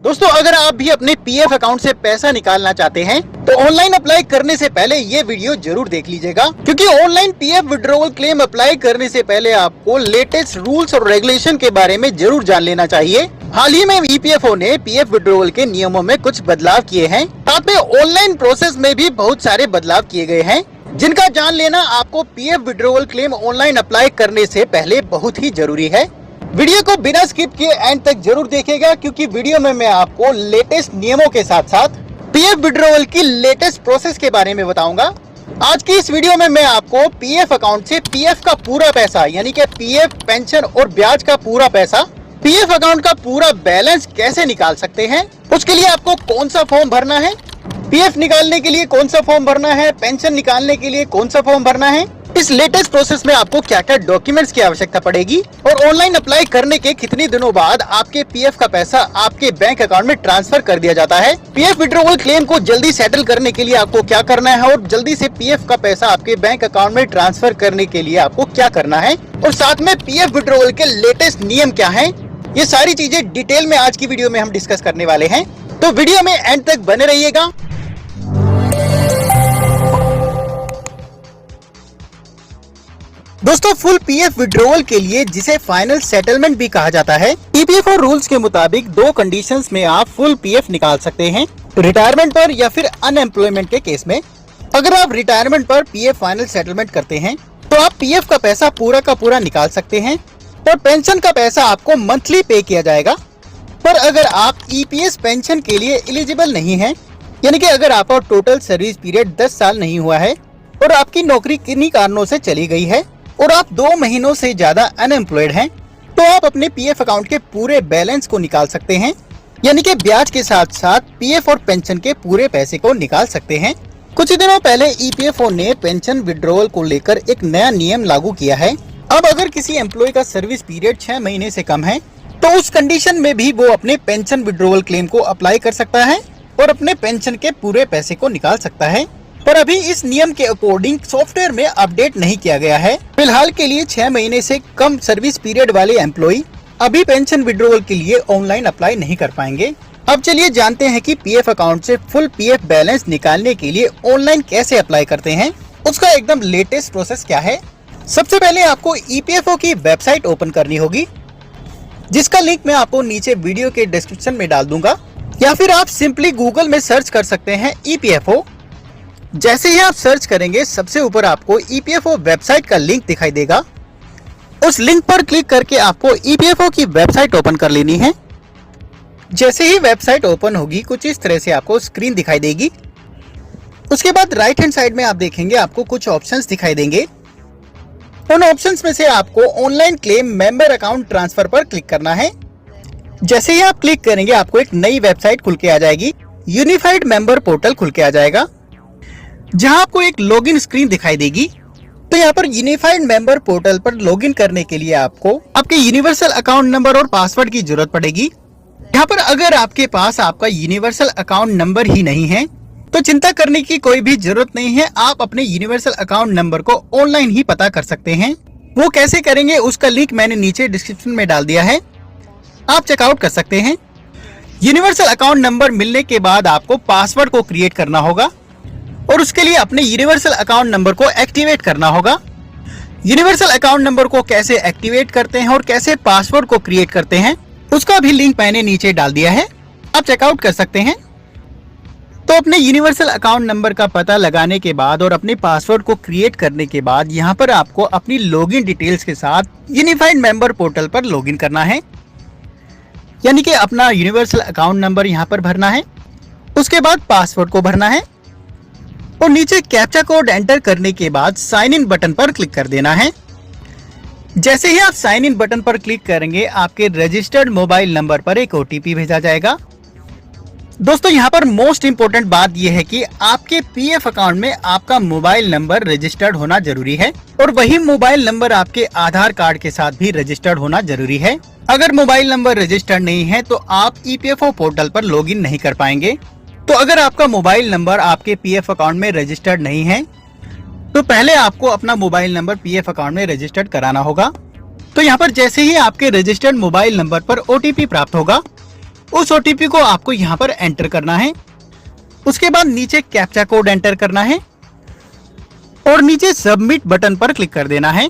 दोस्तों, अगर आप भी अपने पीएफ अकाउंट से पैसा निकालना चाहते हैं तो ऑनलाइन अप्लाई करने से पहले ये वीडियो जरूर देख लीजिएगा, क्योंकि online PF withdrawal claim apply करने से पहले आपको लेटेस्ट रूल्स और रेगुलेशन के बारे में जरूर जान लेना चाहिए। हाल ही में ईपीएफओ ने पीएफ विड्रॉवल के नियमों में कुछ बदलाव किए हैं। साथ में ऑनलाइन प्रोसेस में भी बहुत सारे बदलाव किए गए हैं, जिनका जान लेना आपको PF withdrawal claim online apply करने से पहले बहुत ही जरूरी है। वीडियो को बिना स्किप किए एंड तक जरूर देखिएगा, क्योंकि वीडियो में मैं आपको लेटेस्ट नियमों के साथ साथ पीएफ विड्रॉवल की लेटेस्ट प्रोसेस के बारे में बताऊंगा। आज की इस वीडियो में मैं आपको पीएफ अकाउंट से पीएफ का पूरा पैसा यानी कि पीएफ, पेंशन और ब्याज का पूरा पैसा, पीएफ अकाउंट का पूरा बैलेंस कैसे निकाल सकते हैं, उसके लिए आपको कौन सा फॉर्म भरना है, पीएफ निकालने के लिए कौन सा फॉर्म भरना है, पेंशन निकालने के लिए कौन सा फॉर्म भरना है, इस लेटेस्ट प्रोसेस में आपको क्या क्या डॉक्यूमेंट्स की आवश्यकता पड़ेगी और ऑनलाइन अप्लाई करने के कितने दिनों बाद आपके पीएफ का पैसा आपके बैंक अकाउंट में ट्रांसफर कर दिया जाता है। पीएफ विड्रॉवल क्लेम को जल्दी सेटल करने के लिए आपको क्या करना है और जल्दी से पीएफ का पैसा आपके बैंक अकाउंट में ट्रांसफर करने के लिए आपको क्या करना है, और साथ में पीएफ विड्रॉवल के लेटेस्ट नियम क्या है, ये सारी चीजें डिटेल में आज की वीडियो में हम डिस्कस करने वाले हैं। तो वीडियो में एंड तक बने रहिएगा। दोस्तों, फुल पीएफ विड्रॉवल के लिए, जिसे फाइनल सेटलमेंट भी कहा जाता है, ईपीएफओ रूल्स के मुताबिक दो कंडीशंस में आप फुल पीएफ निकाल सकते हैं, रिटायरमेंट पर या फिर अनएम्प्लॉयमेंट के केस में। अगर आप रिटायरमेंट पर पीएफ फाइनल सेटलमेंट करते हैं तो आप पीएफ का पैसा पूरा का पूरा निकाल सकते हैं और पेंशन का पैसा आपको मंथली पे किया जाएगा। पर अगर आप ईपीएस पेंशन के लिए एलिजिबल नहीं है, यानी कि अगर आपका टोटल सर्विस पीरियड 10 साल नहीं हुआ है और आपकी नौकरी किन्हीं कारणों से चली गई है और आप 2 महीनों से ज्यादा अनएम्प्लॉयड हैं, तो आप अपने पीएफ अकाउंट के पूरे बैलेंस को निकाल सकते हैं, यानी कि ब्याज के साथ साथ पीएफ और पेंशन के पूरे पैसे को निकाल सकते हैं। कुछ दिनों पहले ईपीएफओ ने पेंशन विड्रॉवल को लेकर एक नया नियम लागू किया है। अब अगर किसी एम्प्लॉय का सर्विस पीरियड 6 महीने से कम है तो उस कंडीशन में भी वो अपने पेंशन विड्रॉवल क्लेम को अप्लाई कर सकता है और अपने पेंशन के पूरे पैसे को निकाल सकता है। पर अभी इस नियम के अकॉर्डिंग सॉफ्टवेयर में अपडेट नहीं किया गया है। फिलहाल के लिए 6 महीने से कम सर्विस पीरियड वाले एम्प्लॉय अभी पेंशन विड्रॉवल के लिए ऑनलाइन अप्लाई नहीं कर पाएंगे। अब चलिए जानते हैं कि पीएफ अकाउंट से फुल पीएफ बैलेंस निकालने के लिए ऑनलाइन कैसे अप्लाई करते हैं, उसका एकदम लेटेस्ट प्रोसेस क्या है। सबसे पहले आपको ईपीएफओ की वेबसाइट ओपन करनी होगी, जिसका लिंक मैं आपको नीचे वीडियो के डिस्क्रिप्शन में डाल दूंगा, या फिर आप सिंपली गूगल में सर्च कर सकते हैं ईपीएफओ। जैसे ही आप सर्च करेंगे सबसे ऊपर आपको ईपीएफओ वेबसाइट का लिंक दिखाई देगा। उस लिंक पर क्लिक करके आपको ईपीएफओ की वेबसाइट ओपन कर लेनी है। जैसे ही वेबसाइट ओपन होगी कुछ इस तरह से आपको स्क्रीन दिखाई देगी। उसके बाद राइट हैंड साइड में आप देखेंगे आपको कुछ ऑप्शंस दिखाई देंगे। उन ऑप्शंस में से आपको online claim member account transfer पर क्लिक करना है। जैसे ही आप क्लिक करेंगे आपको एक नई वेबसाइट खुल के आ जाएगी, यूनिफाइड मेंबर पोर्टल खुल के आ जाएगा, जहां आपको एक लॉगिन स्क्रीन दिखाई देगी। तो यहाँ पर यूनिफाइड मेंबर पोर्टल पर लॉगिन करने के लिए आपको आपके यूनिवर्सल अकाउंट नंबर और पासवर्ड की जरूरत पड़ेगी। यहाँ पर अगर आपके पास आपका यूनिवर्सल अकाउंट नंबर ही नहीं है तो चिंता करने की कोई भी जरूरत नहीं है। आप अपने यूनिवर्सल अकाउंट नंबर को ऑनलाइन ही पता कर सकते हैं। वो कैसे करेंगे उसका लिंक मैंने नीचे डिस्क्रिप्शन में डाल दिया है, आप चेकआउट कर सकते हैं। यूनिवर्सल अकाउंट नंबर मिलने के बाद आपको पासवर्ड को क्रिएट करना होगा और उसके लिए अपने यूनिवर्सल अकाउंट नंबर को एक्टिवेट करना होगा। यूनिवर्सल अकाउंट नंबर को कैसे एक्टिवेट करते हैं और कैसे पासवर्ड को क्रिएट करते हैं उसका भी लिंक मैंने नीचे डाल दिया है, आप चेकआउट कर सकते हैं। तो अपने यूनिवर्सल अकाउंट नंबर का पता लगाने के बाद और अपने पासवर्ड को क्रिएट करने के बाद यहाँ पर आपको अपनी लॉगिन डिटेल्स के साथ यूनिफाइड मेंबर पोर्टल पर लॉगिन करना है, यानी कि अपना यूनिवर्सल अकाउंट नंबर यहाँ पर भरना है। उसके बाद पासवर्ड को भरना है और नीचे कैप्चा कोड एंटर करने के बाद साइन इन बटन पर क्लिक कर देना है। जैसे ही आप साइन इन बटन पर क्लिक करेंगे आपके रजिस्टर्ड मोबाइल नंबर पर एक ओटीपी भेजा जाएगा। दोस्तों, यहाँ पर मोस्ट इम्पोर्टेंट बात यह है कि आपके पीएफ अकाउंट में आपका मोबाइल नंबर रजिस्टर्ड होना जरूरी है और वही मोबाइल नंबर आपके आधार कार्ड के साथ भी रजिस्टर्ड होना जरूरी है। अगर मोबाइल नंबर रजिस्टर्ड नहीं है तो आप ईपीएफओ पोर्टल पर लॉगिन नहीं कर पाएंगे। तो अगर आपका मोबाइल नंबर आपके पीएफ अकाउंट में रजिस्टर्ड नहीं है तो पहले आपको अपना मोबाइल नंबर पीएफ अकाउंट में रजिस्टर्ड कराना होगा। तो यहाँ पर जैसे ही आपके रजिस्टर्ड मोबाइल नंबर पर ओटीपी प्राप्त होगा उस OTP को आपको यहाँ पर एंटर करना है। उसके बाद नीचे कैप्चा कोड एंटर करना है और नीचे सबमिट बटन पर क्लिक कर देना है।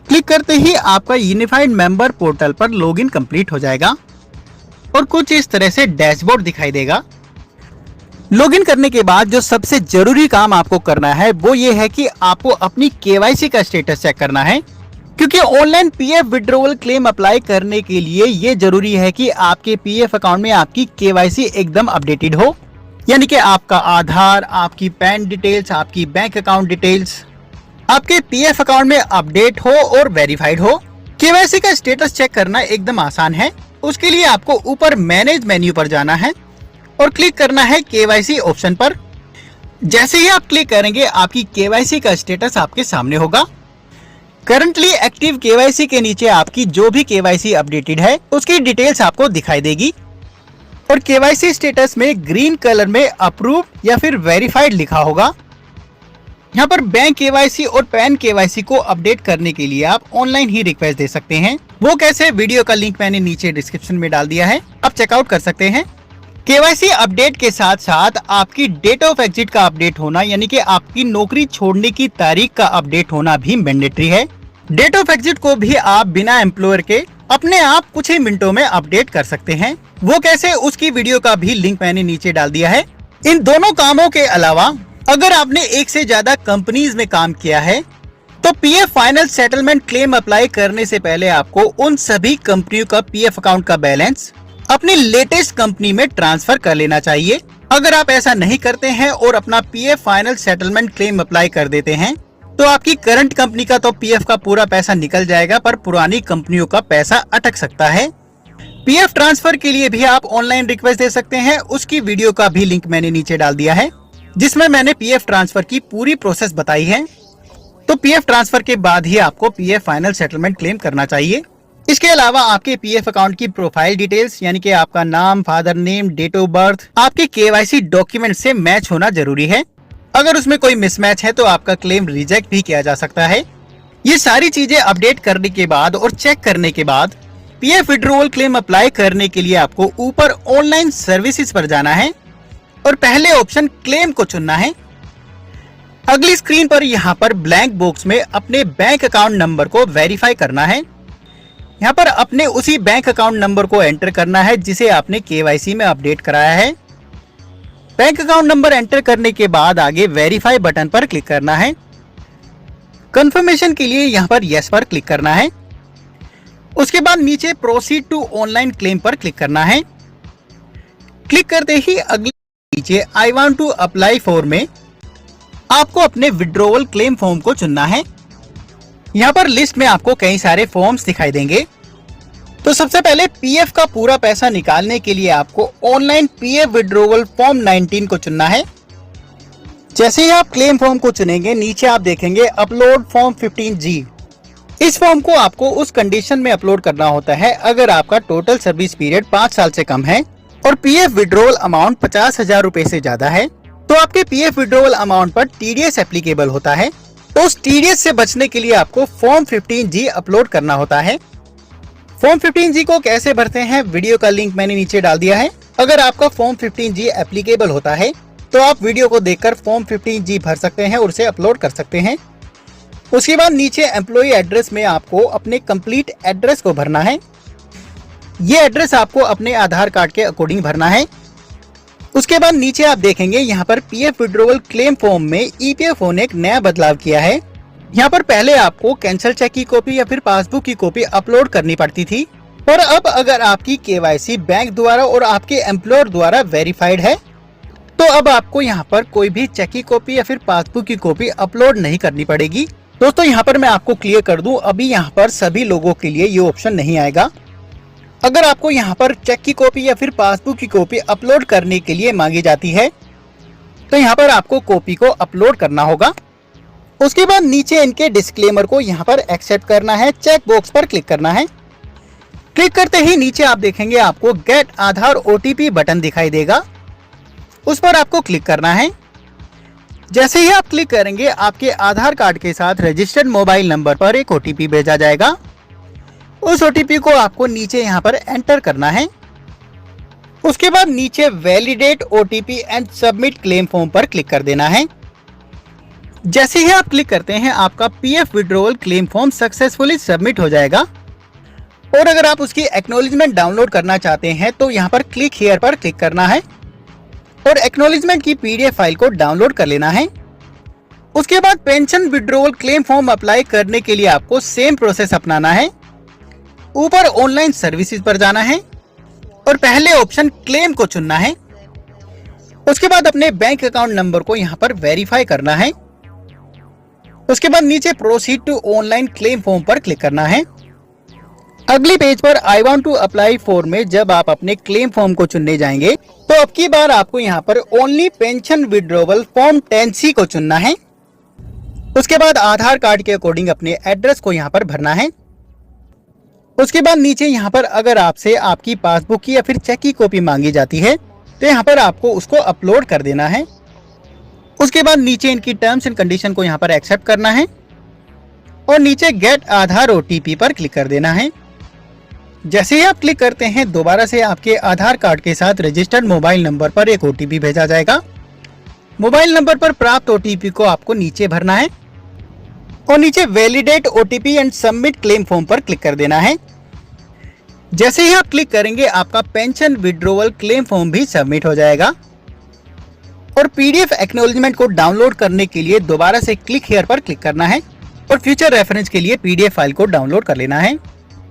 क्लिक करते ही आपका यूनिफाइड मेंबर पोर्टल पर लॉगिन कंप्लीट हो जाएगा और कुछ इस तरह से डैशबोर्ड दिखाई देगा। लॉगिन करने के बाद जो सबसे जरूरी काम आपको करना है वो ये है कि आपको अपनी KYC का स्टेटस चेक करना है, क्योंकि online PF withdrawal claim apply करने के लिए ये जरूरी है कि आपके PF अकाउंट में आपकी KYC एकदम अपडेटेड हो, यानी कि आपका आधार, आपकी पैन डिटेल्स, आपकी बैंक अकाउंट डिटेल्स आपके PF अकाउंट में अपडेट हो और वेरीफाइड हो। KYC का स्टेटस चेक करना एकदम आसान है। उसके लिए आपको ऊपर मैनेज मेन्यू पर जाना है और क्लिक करना है KYC ऑप्शन पर। जैसे ही आप क्लिक करेंगे आपकी KYC का स्टेटस आपके सामने होगा। करंटली एक्टिव KYC के नीचे आपकी जो भी KYC अपडेटेड है उसकी डिटेल्स आपको दिखाई देगी और KYC स्टेटस में ग्रीन कलर में अप्रूव या फिर वेरीफाइड लिखा होगा। यहाँ पर बैंक KYC और पैन KYC को अपडेट करने के लिए आप ऑनलाइन ही रिक्वेस्ट दे सकते हैं। वो कैसे, वीडियो का लिंक मैंने नीचे डिस्क्रिप्शन में डाल दिया है, आप चेकआउट कर सकते हैं। KYC अपडेट के साथ साथ आपकी डेट ऑफ एग्जिट का अपडेट होना, यानी कि आपकी नौकरी छोड़ने की तारीख का अपडेट होना भी मैंडेटरी है। डेट ऑफ एग्जिट को भी आप बिना एम्प्लॉयर के अपने आप कुछ ही मिनटों में अपडेट कर सकते हैं। वो कैसे, उसकी वीडियो का भी लिंक मैंने नीचे डाल दिया है। इन दोनों कामों के अलावा अगर आपने एक से ज्यादा कंपनीज में काम किया है तो PF final settlement claim apply करने से पहले आपको उन सभी कंपनियों का PF अकाउंट का बैलेंस अपनी लेटेस्ट कंपनी में ट्रांसफर कर लेना चाहिए। अगर आप ऐसा नहीं करते हैं और अपना PF final settlement claim apply कर देते हैं तो आपकी करंट कंपनी का तो PF का पूरा पैसा निकल जाएगा, पर पुरानी कंपनियों का पैसा अटक सकता है। PF ट्रांसफर के लिए भी आप ऑनलाइन रिक्वेस्ट दे सकते हैं। उसकी वीडियो का भी लिंक मैंने नीचे डाल दिया है, जिसमें मैंने PF ट्रांसफर की पूरी प्रोसेस बताई है। तो PF ट्रांसफर के बाद ही आपको PF फाइनल सेटलमेंट क्लेम करना चाहिए। इसके अलावा आपके PF अकाउंट की प्रोफाइल डिटेल्स, यानी कि आपका नाम, father name, date of birth आपके KYC डॉक्यूमेंट से मैच होना जरूरी है। अगर उसमें कोई मिसमैच है तो आपका क्लेम रिजेक्ट भी किया जा सकता है। ये सारी चीजें अपडेट करने के बाद और चेक करने के बाद PF विड्रॉवल क्लेम अप्लाई करने के लिए आपको ऊपर ऑनलाइन सर्विसेज पर जाना है और पहले ऑप्शन क्लेम को चुनना है। अगली स्क्रीन पर यहाँ पर ब्लैंक बॉक्स में अपने बैंक अकाउंट नंबर को वेरीफाई करना है। यहाँ पर अपने उसी बैंक अकाउंट नंबर को एंटर करना है जिसे आपने KYC में अपडेट कराया है। बैंक अकाउंट नंबर एंटर करने के बाद आगे वेरीफाई बटन पर क्लिक करना है। कंफर्मेशन के लिए यहाँ पर यस पर क्लिक करना है। उसके बाद नीचे प्रोसीड टू ऑनलाइन क्लेम पर क्लिक करना है। क्लिक करते ही अगले नीचे I want to apply for में आपको अपने विड्रॉवल क्लेम फॉर्म को चुनना है। यहाँ पर लिस्ट में आपको कई सारे फॉर्म्स दिखाई देंगे। तो सबसे पहले PF का पूरा पैसा निकालने के लिए आपको ऑनलाइन PF विड्रॉवल फॉर्म 19 को चुनना है। जैसे ही आप क्लेम फॉर्म को चुनेंगे नीचे आप देखेंगे अपलोड फॉर्म 15G। इस फॉर्म को आपको उस कंडीशन में अपलोड करना होता है अगर आपका टोटल सर्विस पीरियड 5 साल से कम है और PF विड्रॉवल अमाउंट 50,000 रुपए से ज्यादा है। तो आपके PF विड्रॉवल अमाउंट पर TDS एप्लीकेबल होता है। तो उस TDS से बचने के लिए आपको फॉर्म 15G अपलोड करना होता है। फॉर्म 15G को कैसे भरते हैं, वीडियो का लिंक मैंने नीचे डाल दिया है। अगर आपका फॉर्म 15G एप्लीकेबल होता है तो आप वीडियो को देखकर फॉर्म 15G भर सकते हैं और उसे अपलोड कर सकते हैं। उसके बाद नीचे एम्प्लॉय एड्रेस में आपको अपने कंप्लीट एड्रेस को भरना है। ये एड्रेस आपको अपने आधार कार्ड के अकॉर्डिंग भरना है। उसके बाद नीचे आप देखेंगे यहाँ पर PF विड्रॉवल क्लेम फॉर्म में EPFO ने एक नया बदलाव किया है। यहाँ पर पहले आपको कैंसिल चेक की कॉपी या फिर पासबुक की कॉपी अपलोड करनी पड़ती थी, पर अब अगर आपकी KYC बैंक द्वारा और आपके एम्प्लॉयर द्वारा वेरीफाइड है तो अब आपको यहाँ पर कोई भी चेक की कॉपी या फिर पासबुक की कॉपी अपलोड नहीं करनी पड़ेगी। दोस्तों यहाँ पर मैं आपको क्लियर कर दूं, अभी यहाँ पर सभी लोगों के लिए ये ऑप्शन नहीं आएगा। अगर आपको यहाँ पर चेक की कॉपी या फिर पासबुक की कॉपी अपलोड करने के लिए मांगी जाती है तो यहाँ पर आपको कॉपी को अपलोड करना होगा। उसके बाद नीचे इनके डिस्क्लेमर को यहाँ पर एक्सेप्ट करना है, चेक बॉक्स पर क्लिक करना है। क्लिक करते ही नीचे आप देखेंगे आपको गेट आधार OTP बटन दिखाई देगा, उस पर आपको क्लिक करना है। जैसे ही आप क्लिक करेंगे आपके आधार कार्ड के साथ रजिस्टर्ड मोबाइल नंबर पर एक OTP भेजा जाएगा। उस OTP को आपको नीचे यहाँ पर एंटर करना है। उसके बाद नीचे validate OTP and submit claim form पर क्लिक कर देना है। जैसे ही आप क्लिक करते हैं आपका PF withdrawal claim form successfully submit हो जाएगा। और अगर आप उसकी एक्नॉलेजमेंट डाउनलोड करना चाहते हैं तो यहाँ पर क्लिक हियर पर क्लिक करना है और एक्नॉलेजमेंट की पीडीएफ फाइल को डाउनलोड कर लेना है। उसके बाद pension withdrawal claim form apply करने के लिए आपको सेम प्रोसेस अपनाना है। ऊपर ऑनलाइन सर्विसेज पर जाना है और पहले ऑप्शन क्लेम को चुनना है। उसके बाद अपने बैंक अकाउंट नंबर को यहाँ पर वेरीफाई करना है। उसके बाद नीचे proceed to online claim form पर क्लिक करना है। अगली पेज पर I want to apply for में जब आप अपने क्लेम फॉर्म को चुनने जाएंगे तो अब की बार आपको यहाँ पर only pension withdrawal form 10C को चुनना है। उसके बाद आधार कार्ड के अकॉर्डिंग अपने एड्रेस को यहाँ पर भरना है। उसके बाद नीचे यहाँ पर अगर आपसे आपकी पासबुक की या फिर चेक की कॉपी मांगी जाती है तो यहाँ पर आपको उसको अपलोड कर देना है। उसके बाद नीचे इनकी टर्म्स एंड कंडीशन को यहाँ पर एक्सेप्ट करना है और नीचे गेट आधार ओटीपी पर क्लिक कर देना है। जैसे ही आप क्लिक करते हैं दोबारा से आपके आधार कार्ड के साथ रजिस्टर्ड मोबाइल नंबर पर एक ओटीपी भेजा जाएगा। मोबाइल नंबर पर प्राप्त ओटीपी को आपको नीचे भरना है और नीचे validate OTP and submit claim form पर क्लिक कर देना है। जैसे ही आप क्लिक करेंगे आपका पेंशन विड्रॉवल क्लेम फॉर्म भी सबमिट हो जाएगा। और पीडीएफ एक्नॉलेजमेंट को डाउनलोड करने के लिए दोबारा से क्लिक हियर पर क्लिक करना है और फ्यूचर रेफरेंस के लिए पीडीएफ फाइल को डाउनलोड कर लेना है।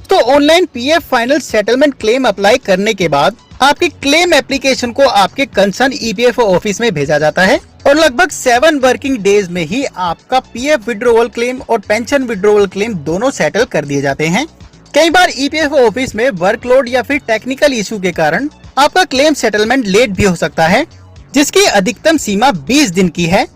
तो online PF final settlement claim apply करने के बाद आपकी क्लेम एप्लीकेशन को आपके कंसर्न ईपीएफओ ऑफिस में भेजा जाता है और लगभग 7 वर्किंग डेज में ही आपका पीएफ विड्रॉवल क्लेम और पेंशन विड्रॉवल क्लेम दोनों सेटल कर दिए जाते हैं। कई बार ईपीएफओ ऑफिस में वर्कलोड या फिर टेक्निकल इशू के कारण आपका क्लेम सेटलमेंट लेट भी हो सकता है, जिसकी अधिकतम सीमा 20 दिन की है।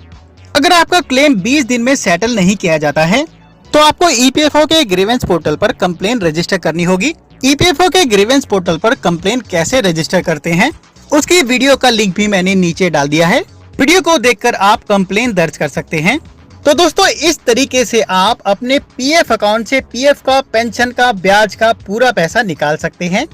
अगर आपका क्लेम 20 दिन में सेटल नहीं किया जाता है तो आपको ईपीएफओ के ग्रीवेंस पोर्टल पर कंप्लेन रजिस्टर करनी होगी। ईपीएफओ के ग्रीवेंस पोर्टल पर कंप्लेन कैसे रजिस्टर करते हैं उसकी वीडियो का लिंक भी मैंने नीचे डाल दिया है। वीडियो को देखकर आप कंप्लेन दर्ज कर सकते हैं। तो दोस्तों इस तरीके से आप अपने पीएफ अकाउंट से पीएफ का, पेंशन का, ब्याज का पूरा पैसा निकाल सकते हैं।